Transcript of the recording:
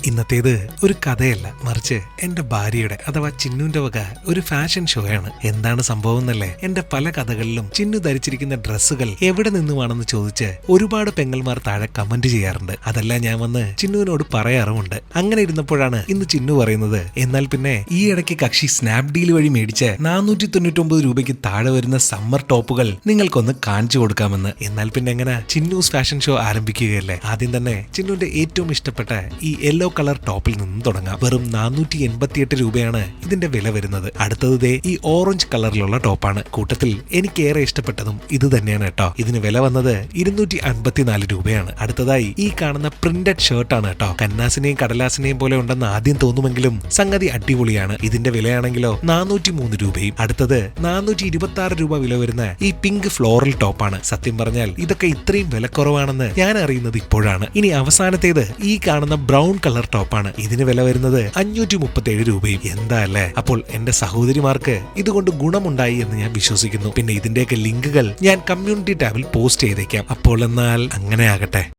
ഇന്നത്തേത് ഒരു കഥയല്ല, മറിച്ച് എന്റെ ഭാര്യയുടെ അഥവാ ചിന്നുവിന്റെ വക ഒരു ഫാഷൻ ഷോയാണ്. എന്താണ് സംഭവം എന്നല്ലേ? എന്റെ പല കഥകളിലും ചിന്നു ധരിച്ചിരിക്കുന്ന ഡ്രസ്സുകൾ എവിടെ നിന്നുമാണെന്ന് ചോദിച്ച് ഒരുപാട് പെങ്ങന്മാർ താഴെ കമന്റ് ചെയ്യാറുണ്ട്. അതെല്ലാം ഞാൻ വന്ന് ചിന്നുവിനോട് പറയാറുമുണ്ട്. അങ്ങനെ ഇരുന്നപ്പോഴാണ് ഇന്ന് ചിന്നു പറയുന്നത്, എന്നാൽ പിന്നെ ഈ ഇടയ്ക്ക് കക്ഷി സ്നാപ്ഡീൽ വഴി മേടിച്ച 499 രൂപയ്ക്ക് താഴെ വരുന്ന സമ്മർ ടോപ്പുകൾ നിങ്ങൾക്കൊന്ന് കാണിച്ചു കൊടുക്കാമെന്ന്. എന്നാൽ പിന്നെ എങ്ങനെ ചിന്നൂസ് ഫാഷൻ ഷോ ആരംഭിക്കുകയല്ലേ? ആദ്യം തന്നെ ചിന്നുവിന്റെ ഏറ്റവും ഇഷ്ടപ്പെട്ട ഈ യെല്ലോ കളർ ടോപ്പിൽ നിന്നും തുടങ്ങാം. വെറും 488 രൂപയാണ് ഇതിന്റെ വില വരുന്നത്. അടുത്തത് ഈ ഓറഞ്ച് കളറിലുള്ള ടോപ്പാണ്. കൂട്ടത്തിൽ എനിക്കേറെ ഇഷ്ടപ്പെട്ടതും ഇത് തന്നെയാണ് കേട്ടോ. ഇതിന് വില വന്നത് 254 രൂപയാണ്. അടുത്തതായി ഈ കാണുന്ന പ്രിന്റഡ് ഷർട്ടാണ് കേട്ടോ. കന്നാസിനെയും കടലാസിനെയും പോലെ ഉണ്ടെന്ന് ആദ്യം തോന്നുമെങ്കിലും സംഗതി അടിപൊളിയാണ്. ഇതിന്റെ വിലയാണെങ്കിലോ 403 രൂപയും. അടുത്തത് 426 രൂപ വില വരുന്ന ഈ പിങ്ക് ഫ്ലോറൽ ടോപ്പാണ്. സത്യം പറഞ്ഞാൽ ഇതൊക്കെ ഇത്രയും വിലക്കുറവാണെന്ന് ഞാൻ അറിയുന്നത് ഇപ്പോഴാണ്. ഇനി അവസാനത്തേത് ഈ കാണുന്ന ബ്രൗൺ കളർ ടോപ്പാണ്. ഇതിന് വില വരുന്നത് 537 രൂപയും. എന്താ അല്ലേ? അപ്പോൾ എന്റെ സഹോദരിമാർക്ക് ഇതുകൊണ്ട് ഗുണമുണ്ടായി എന്ന് ഞാൻ വിശ്വസിക്കുന്നു. പിന്നെ ഇതിന്റെയൊക്കെ ലിങ്കുകൾ ഞാൻ കമ്മ്യൂണിറ്റി ടാബിൽ പോസ്റ്റ് ചെയ്തേക്കാം. അപ്പോൾ എന്നാൽ അങ്ങനെ ആകട്ടെ.